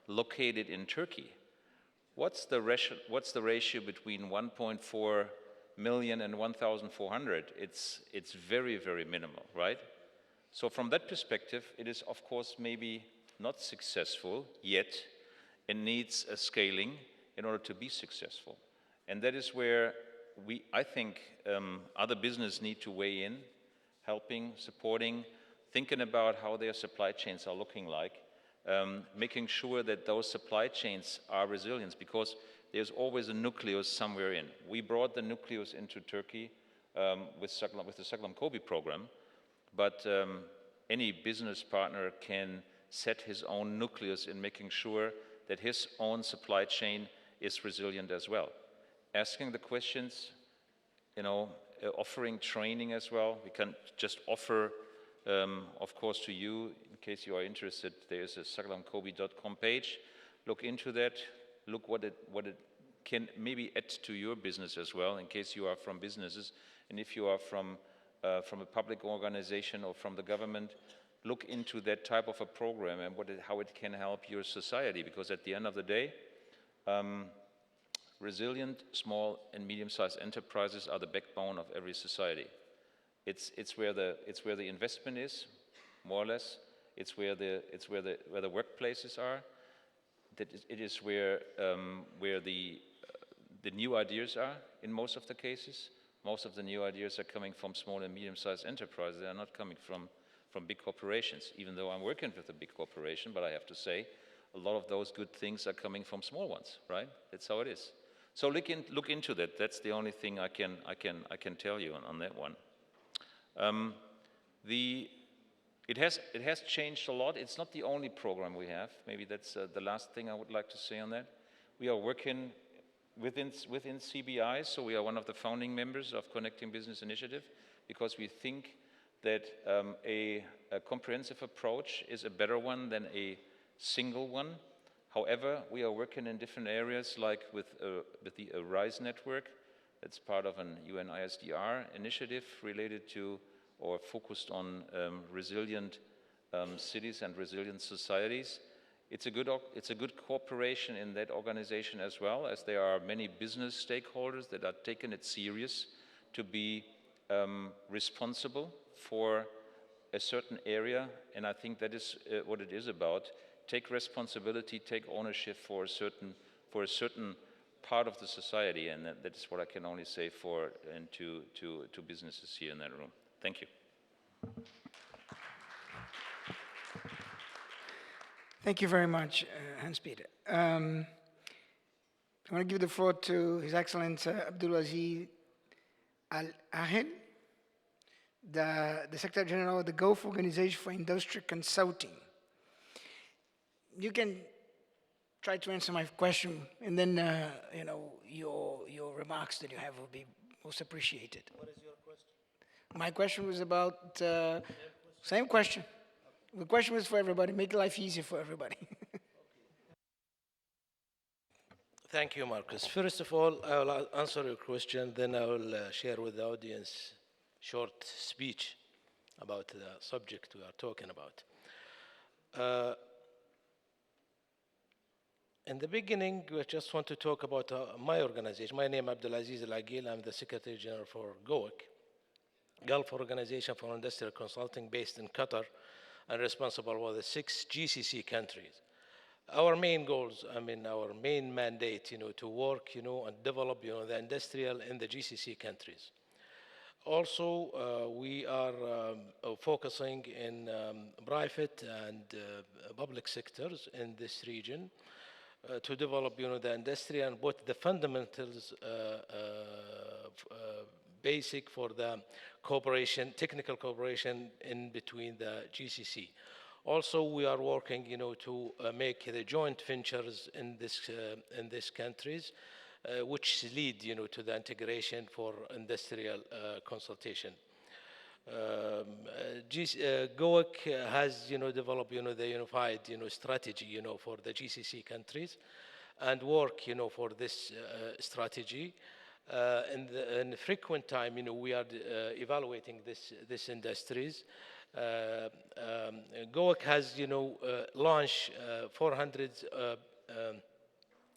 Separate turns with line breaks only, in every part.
located in Turkey, what's the ratio between 1.4 million and 1,400? It's very, very minimal, right? So from that perspective, it is, of course, maybe not successful yet. It needs a scaling in order to be successful. And that is where I think other business need to weigh in, helping, supporting, thinking about how their supply chains are looking like, making sure that those supply chains are resilient, because there's always a nucleus somewhere in. We brought the nucleus into Turkey with the Saklam Kobi program, but any business partner can set his own nucleus in making sure that his own supply chain is resilient as well. Asking the questions, offering training as well. We can just offer, of course, to you, in case you are interested, there is a saklamkobi.com page. Look into that, look what it can maybe add to your business as well, in case you are from businesses, and if you are from a public organization or from the government, look into that type of a program and how it can help your society, because at the end of the day, resilient small and medium-sized enterprises are the backbone of every society. It's where the investment is, more or less. It's where the workplaces are. It is where the new ideas are in most of the cases. Most of the new ideas are coming from small and medium-sized enterprises. They are not coming from big corporations, even though I'm working with a big corporation, but I have to say, a lot of those good things are coming from small ones, right? That's how it is. So look into that. That's the only thing I can tell you on that one. It has changed a lot. It's not the only program we have. Maybe that's the last thing I would like to say on that. We are working within CBI, so we are one of the founding members of Connecting Business Initiative, because we think that a comprehensive approach is a better one than a single one. However, we are working in different areas, like with the ARISE network. It's part of an UN ISDR initiative related to or focused on resilient cities and resilient societies. It's a good cooperation in that organization as well, as there are many business stakeholders that are taking it serious to be responsible for a certain area, and I think that is what it is about. Take responsibility, take ownership for a certain part of the society, and that is what I can only say to businesses here in that room. Thank you.
Thank you very much, Hans-Peter. I want to give the floor to His Excellency Abdulaziz Al-Ahel, the Secretary General of the Gulf Organization for Industry Consulting. You can try to answer my question, and then your remarks that you have will be most appreciated.
What is your question?
My question was about same question. The question was for everybody. Make life easier for everybody.
Thank you, Marcus. First of all, I will answer your question, then I will share with the audience short speech about the subject we are talking about. In the beginning, we just want to talk about my organization. My name is Abdulaziz Al-Ahel. I'm the Secretary General for GOIC, Gulf Organization for Industrial Consulting, based in Qatar, and responsible for the 6 GCC countries. Our main goals, our main mandate, to work, and develop, the industrial in the GCC countries. Also, we are focusing in private and public sectors in this region to develop, the industry and put the fundamentals basic for the cooperation, technical cooperation in between the GCC. Also, we are working, to make the joint ventures in these countries, which lead, to the integration for industrial consultation. GOIC has, developed, the unified, strategy, for the GCC countries, and work, for this strategy. In frequent time, we are evaluating these industries GOEC has, launched 400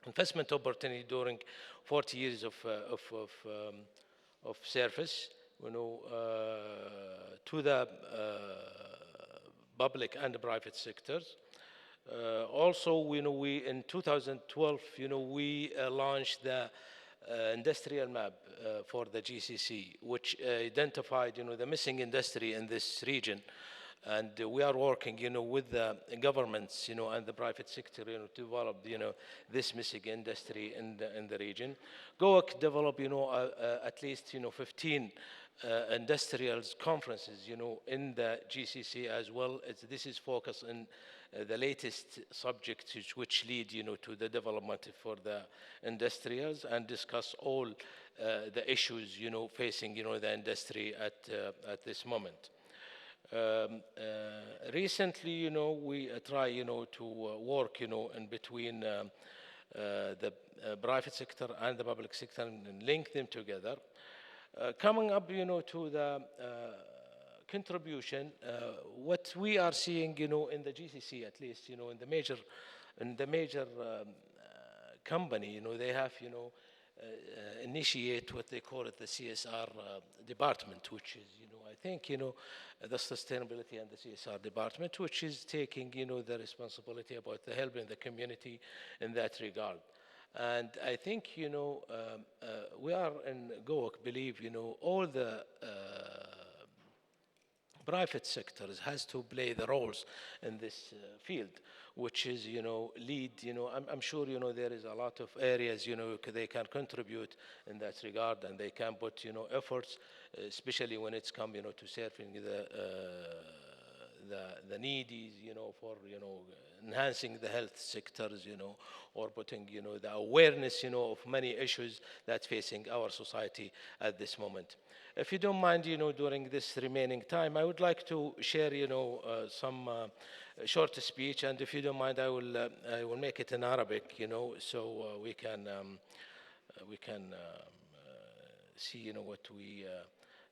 investment opportunity during 40 years of service, to the public and private sectors. Also, we in 2012, we launched the industrial map for the GCC, which identified, the missing industry in this region. And we are working, with the governments, and the private sector, to develop, this missing industry in the region. GOEC developed, at least, 15 industrials conferences, in the GCC as well. This is focused on the latest subjects which lead, to the development for the industrials, and discuss all the issues, facing, the industry at this moment. Recently, we try, to work, in between the private sector and the public sector and link them together. Coming up, to the contribution, what we are seeing, in the GCC at least, in the major company, they have, initiate what they call it the CSR department, which is, I think, the sustainability and the CSR department, which is taking, the responsibility about the helping the community in that regard. And I think, we are in GOEC believe, all the private sectors has to play the roles in this field, which is, lead, I'm sure, there is a lot of areas, they can contribute in that regard, and they can put, efforts, especially when it's come, to serving the needies, for, enhancing the health sectors, or putting, the awareness, of many issues that's facing our society at this moment. If you don't mind, during this remaining time, I would like to share, some short speech, and if you don't mind, I will make it in Arabic, so we can see, what we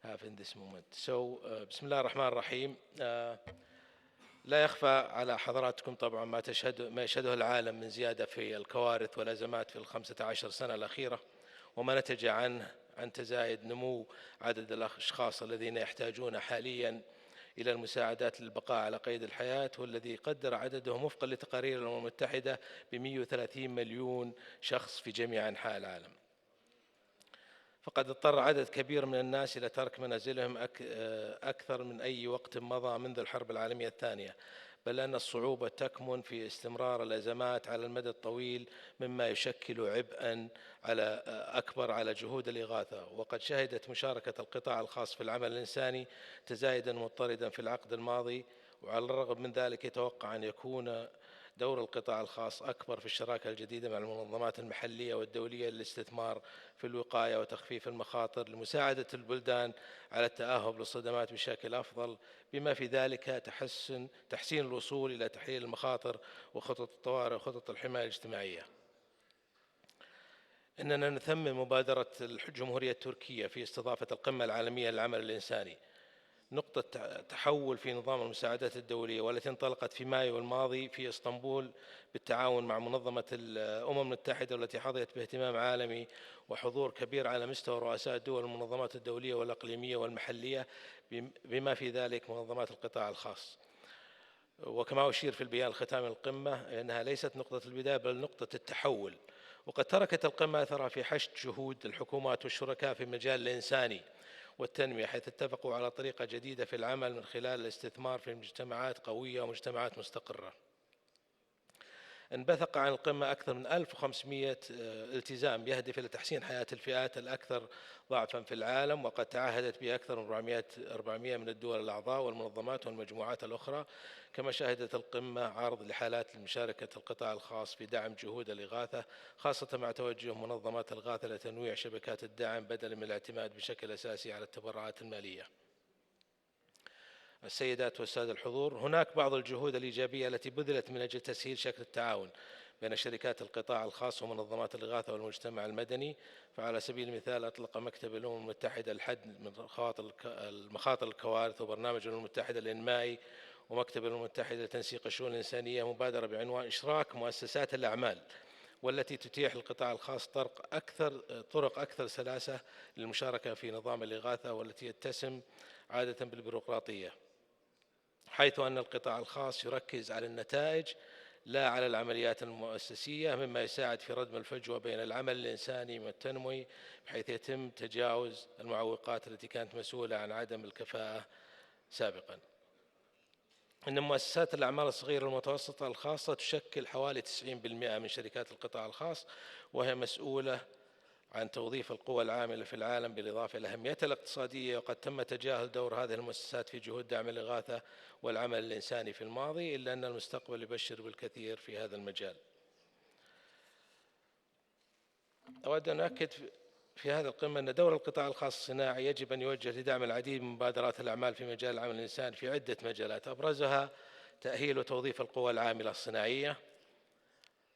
have in this moment. So, بسم الله الرحمن الرحيم. لا يخفى على حضراتكم طبعا ما يشهده العالم من زيادة في الكوارث والأزمات في 15 سنة الأخيرة، وما نتج عنه عن تزايد نمو عدد الأشخاص الذين يحتاجون حاليا إلى المساعدات للبقاء على قيد الحياة، والذي قدر عددهم وفقا لتقارير الأمم المتحدة ب 130 مليون شخص في جميع أنحاء العالم. فقد اضطر عدد كبير من الناس إلى ترك منازلهم أكثر من أي وقت مضى منذ الحرب العالمية الثانية، بل أن الصعوبة تكمن في استمرار الأزمات على المدى الطويل، مما يشكل عبئاً أكبر على جهود الإغاثة. وقد شهدت مشاركة القطاع الخاص في العمل الإنساني تزايداً مضطرداً في العقد الماضي، وعلى الرغم من ذلك يتوقع أن يكون دور القطاع الخاص أكبر في الشراكة الجديدة مع المنظمات المحلية والدولية للاستثمار في الوقاية وتخفيف المخاطر، لمساعدة البلدان على التأهب للصدمات بشكل أفضل، بما في ذلك تحسين الوصول إلى تحليل المخاطر وخطط الطوارئ وخطط الحماية الاجتماعية. إننا نثمن مبادرة الجمهورية التركية في استضافة القمة العالمية للعمل الإنساني، نقطة تحول في نظام المساعدات الدولية، والتي انطلقت في مايو الماضي في اسطنبول بالتعاون مع منظمة الأمم المتحدة، والتي حظيت باهتمام عالمي وحضور كبير على مستوى رؤساء الدول والمنظمات الدولية والإقليمية والمحلية، بما في ذلك منظمات القطاع الخاص. وكما أشير في البيان الختامي للقمة، إنها ليست نقطة البداية بل نقطة التحول، وقد تركت القمة أثرها في حشد جهود الحكومات والشركاء في المجال الإنساني والتنمية، حيث اتفقوا على طريقة جديدة في العمل من خلال الاستثمار في مجتمعات قوية ومجتمعات مستقرة. انبثق عن القمة أكثر من 1500 التزام يهدف إلى تحسين حياة الفئات الأكثر ضعفاً في العالم، وقد تعهدت به أكثر من 400 من الدول الأعضاء والمنظمات والمجموعات الأخرى. كما شهدت القمة عرض لحالات لمشاركة القطاع الخاص في دعم جهود الإغاثة، خاصة مع توجه منظمات الإغاثة لتنويع شبكات الدعم بدلاً من الاعتماد بشكل أساسي على التبرعات المالية. السيدات والسادة الحضور، هناك بعض الجهود الإيجابية التي بذلت من أجل تسهيل شكل التعاون بين شركات القطاع الخاص ومنظمات الإغاثة والمجتمع المدني. فعلى سبيل المثال أطلق مكتب الأمم المتحدة الحد من مخاطر الكوارث وبرنامج الأمم المتحدة الإنمائي ومكتب الأمم المتحدة لتنسيق الشؤون الإنسانية مبادرة بعنوان إشراك مؤسسات الأعمال، والتي تتيح للقطاع الخاص طرق أكثر سلاسة للمشاركة في نظام الإغاثة، والتي يتسم عادة بالبيروقراطية، حيث أن القطاع الخاص يركز على النتائج لا على العمليات المؤسسية، مما يساعد في ردم الفجوة بين العمل الإنساني والتنموي، بحيث يتم تجاوز المعوقات التي كانت مسؤولة عن عدم الكفاءة سابقاً. إن مؤسسات الأعمال الصغيرة والمتوسطة الخاصة تشكل حوالي 90% من شركات القطاع الخاص، وهي مسؤولة عن توظيف القوى العاملة في العالم، بالإضافة إلى أهميتها الاقتصادية. وقد تم تجاهل دور هذه المؤسسات في جهود دعم الإغاثة والعمل الإنساني في الماضي، إلا أن المستقبل يبشر بالكثير في هذا المجال. أود أن أؤكد في هذه القمة أن دور القطاع الخاص الصناعي يجب أن يوجه لدعم العديد من مبادرات الأعمال في مجال العمل الإنساني في عدة مجالات، أبرزها تأهيل وتوظيف القوى العاملة الصناعية،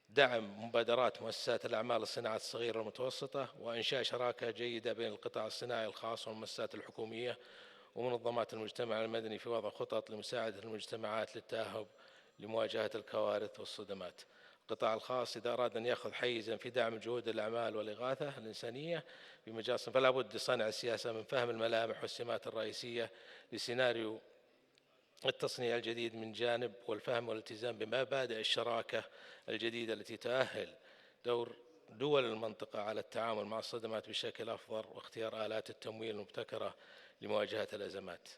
دعم مبادرات مؤسسات الأعمال الصناعات الصغيرة والمتوسطة، وإنشاء شراكة جيدة بين القطاع الصناعي الخاص والمؤسسات الحكومية ومنظمات المجتمع المدني في وضع خطط لمساعدة المجتمعات للتأهب لمواجهة الكوارث والصدمات. القطاع الخاص إذا أراد أن يأخذ حيزاً في دعم جهود الأعمال والإغاثة الإنسانية في مجال فلا بد لصانع السياسة من فهم الملامح والسمات الرئيسية لسيناريو التصنيع الجديد من جانب، والفهم والالتزام بمبادئ الشراكة الجديدة التي تؤهل دول المنطقة على التعامل مع الصدمات بشكل أفضل، واختيار آلات التمويل المبتكرة لمواجهة الأزمات.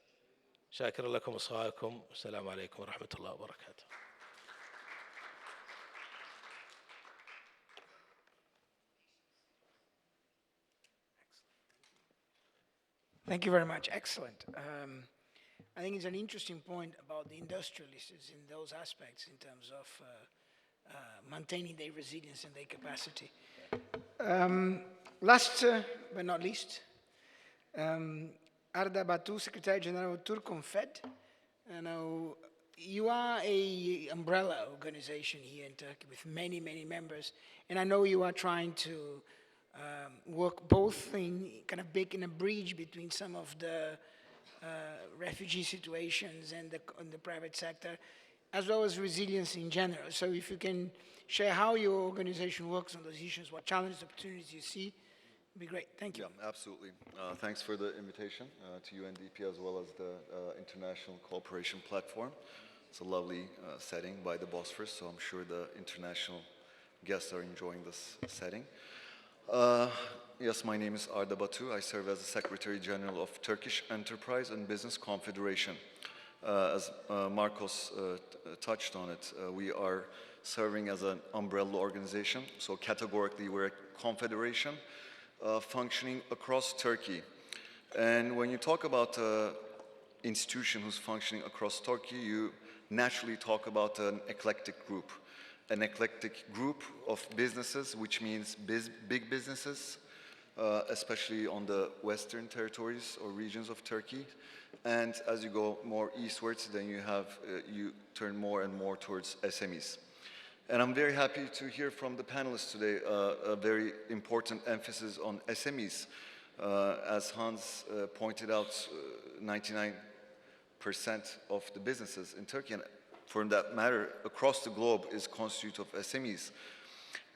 شاكر لكم إصغائكم، والسلام عليكم ورحمة الله وبركاته.
Thank you very much. Excellent. I think it's an interesting point about the industrialists in those aspects in terms of maintaining their resilience and their capacity. Last but not least, Arda Batu, Secretary General of Turconfed. Now, you are a umbrella organization here in Turkey with many, many members, and I know you are trying to work both in kind of making a bridge between some of the refugee situations and the private sector, as well as resilience in general. So if you can share how your organization works on those issues, what challenges, opportunities you see, it'd be great. Thank you.
Yeah, absolutely. Thanks for the invitation to UNDP as well as the International Cooperation Platform. It's a lovely setting by the Bosphorus, so I'm sure the international guests are enjoying this setting. Yes, my name is Arda Batu. I serve as the Secretary General of Turkish Enterprise and Business Confederation. As Marcos touched on it, we are serving as an umbrella organization, so categorically we're a confederation functioning across Turkey. And when you talk about an institution who's functioning across Turkey, you naturally talk about an eclectic group. An eclectic group of businesses, which means big businesses, especially on the western territories or regions of Turkey. And as you go more eastwards, then you turn more and more towards SMEs. And I'm very happy to hear from the panelists today a very important emphasis on SMEs. As Hans pointed out, 99% of the businesses in Turkey, and for that matter, across the globe, is constituted of SMEs.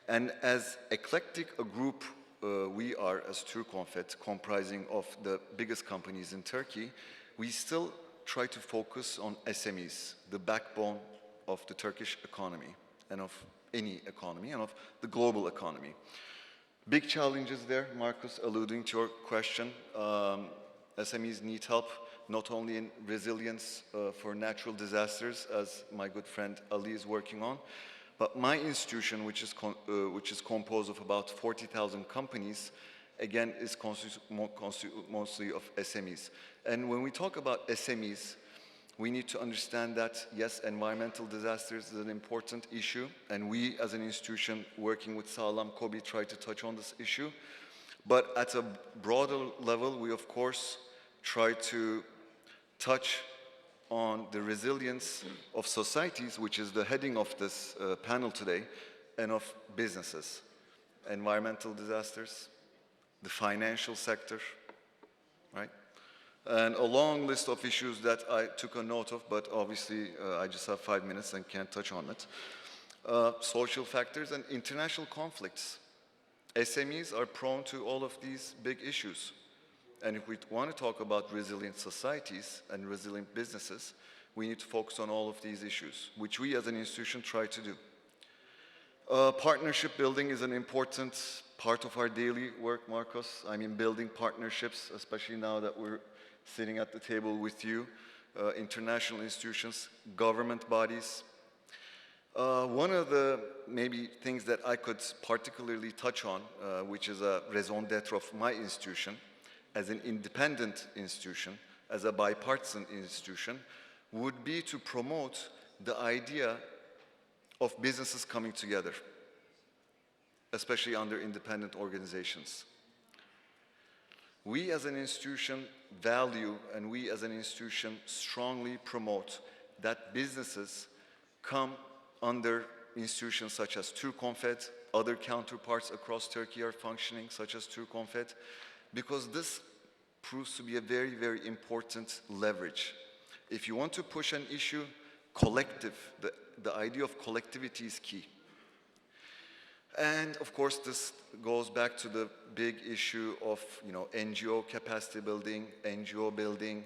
And as eclectic a group we are as Turconfed, comprising of the biggest companies in Turkey, we still try to focus on SMEs, the backbone of the Turkish economy, and of any economy, and of the global economy. Big challenges there, Marcus, alluding to your question. SMEs need help, not only in resilience for natural disasters, as my good friend Ali is working on, but my institution, which is composed of about 40,000 companies, again, is mostly of SMEs. And when we talk about SMEs, we need to understand that, yes, environmental disasters is an important issue, and we, as an institution working with Sağlam Kobi, try to touch on this issue. But at a broader level, we, of course, try to touch on the resilience of societies, which is the heading of this panel today, and of businesses, environmental disasters, the financial sector, right? And a long list of issues that I took a note of, but obviously I just have 5 minutes and can't touch on it. Social factors and international conflicts. SMEs are prone to all of these big issues. And if we want to talk about resilient societies and resilient businesses, we need to focus on all of these issues, which we as an institution try to do. Partnership building is an important part of our daily work, Marcos. I mean, building partnerships, especially now that we're sitting at the table with you, international institutions, government bodies. One of the maybe things that I could particularly touch on, which is a raison d'etre of my institution, as an independent institution, as a bipartisan institution, would be to promote the idea of businesses coming together, especially under independent organizations. We as an institution value and we as an institution strongly promote that businesses come under institutions such as Turconfed, other counterparts across Turkey are functioning such as Turconfed, because this proves to be a very, very important leverage. If you want to push an issue, collective, the idea of collectivity is key. And of course, this goes back to the big issue of, NGO capacity building, NGO building,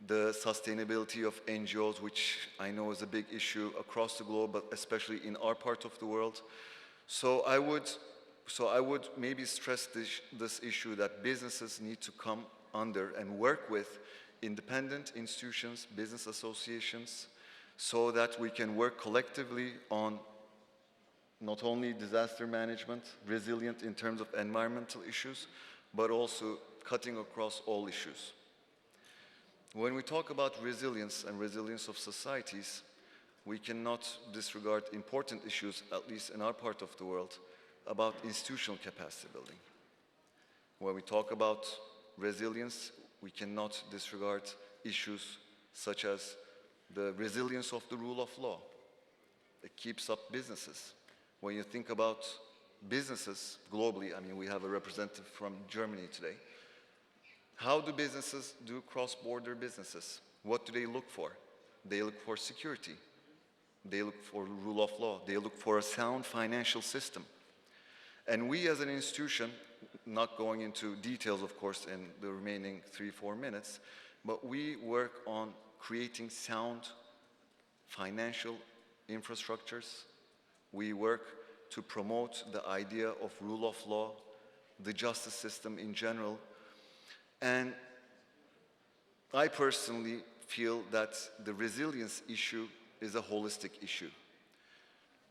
the sustainability of NGOs, which I know is a big issue across the globe, but especially in our part of the world. So I would maybe stress this issue that businesses need to come under and work with independent institutions, business associations, so that we can work collectively on not only disaster management, resilient in terms of environmental issues, but also cutting across all issues. When we talk about resilience and resilience of societies, we cannot disregard important issues, at least in our part of the world, about institutional capacity building. When we talk about resilience, we cannot disregard issues such as the resilience of the rule of law. It keeps up businesses. When you think about businesses globally, I mean, we have a representative from Germany today. How do businesses do cross-border businesses? What do they look for? They look for security. They look for rule of law. They look for a sound financial system. And we as an institution, not going into details, of course, in the remaining 3-4 minutes, but we work on creating sound financial infrastructures. We work to promote the idea of rule of law, the justice system in general. And I personally feel that the resilience issue is a holistic issue.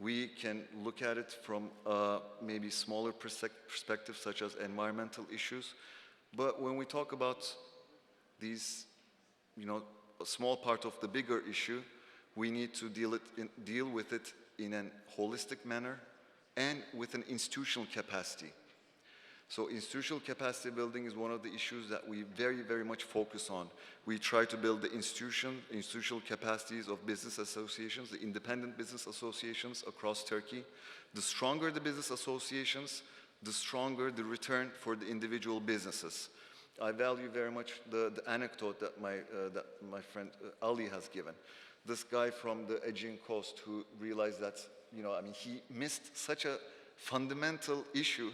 We can look at it from a maybe smaller perspective, such as environmental issues. But when we talk about these, a small part of the bigger issue, we need to deal with it in a holistic manner and with an institutional capacity. So institutional capacity building is one of the issues that we very, very much focus on. We try to build the institutional capacities of business associations, the independent business associations across Turkey. The stronger the business associations, the stronger the return for the individual businesses. I value very much the anecdote that my friend Ali has given. This guy from the Aegean coast who realized that, he missed such a fundamental issue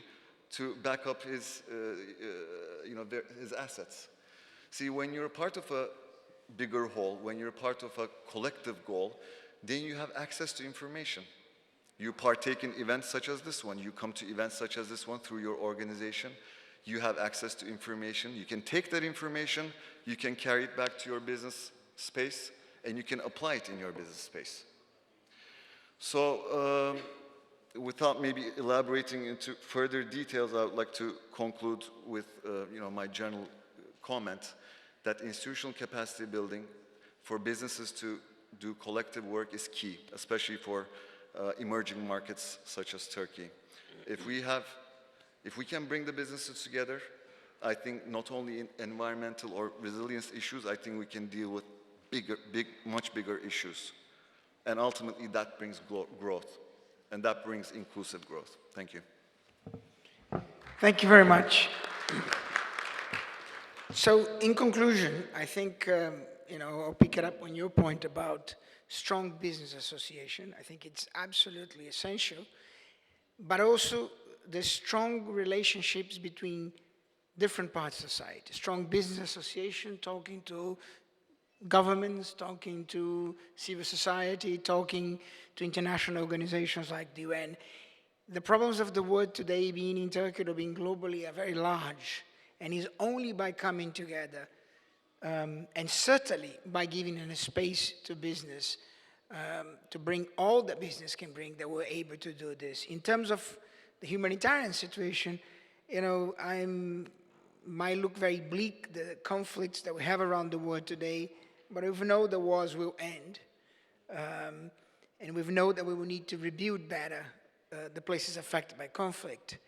to back up his assets. See, when you're a part of a bigger whole, when you're a part of a collective goal, then you have access to information. You partake in events such as this one. You come to events such as this one through your organization. You have access to information. You can take that information, you can carry it back to your business space, and you can apply it in your business space. So, without maybe elaborating into further details, I would like to conclude with my general comment that institutional capacity building for businesses to do collective work is key, especially for emerging markets such as Turkey. If we can bring the businesses together, I think not only in environmental or resilience issues, I think we can deal with much bigger issues. And ultimately that brings growth. And that brings inclusive growth. Thank you.
Thank you very much. So, in conclusion, I think, I'll pick it up on your point about strong business association. I think it's absolutely essential, but also the strong relationships between different parts of society. Strong business association, talking to governments, talking to civil society, talking to international organizations like the UN. The problems of the world today, being in Turkey or being globally, are very large, and it's only by coming together, and certainly by giving a space to business, to bring all that business can bring, that we're able to do this. In terms of the humanitarian situation, might look very bleak, the conflicts that we have around the world today, but we know the wars will end, and we know that we will need to rebuild better the places affected by conflict.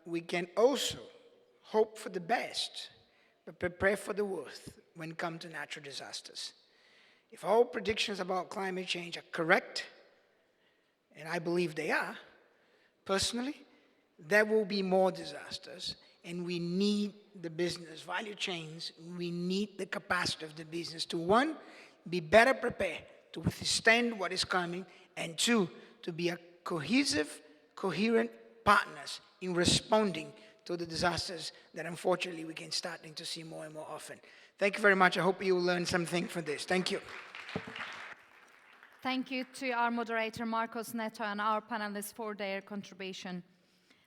We can also hope for the best, but prepare for the worst when it comes to natural disasters. If all predictions about climate change are correct, and I believe they are, personally, there will be more disasters, and we need the business value chains, we need the capacity of the business to, one, be better prepared to withstand what is coming, and two, to be a cohesive, coherent partners in responding to the disasters that unfortunately we can starting to see more and more often. Thank you very much. I hope you will learn something from this. Thank you.
Thank you to our moderator, Marcos Neto, and our panelists for their contribution.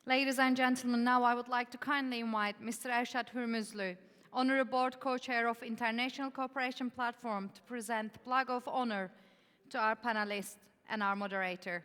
Ladies and gentlemen, now I would like to kindly invite Mr. Ershad Hürmüzlü, Honorary Board Co-Chair of International Cooperation Platform, to present the Plaque of Honor to our panelists and our moderator.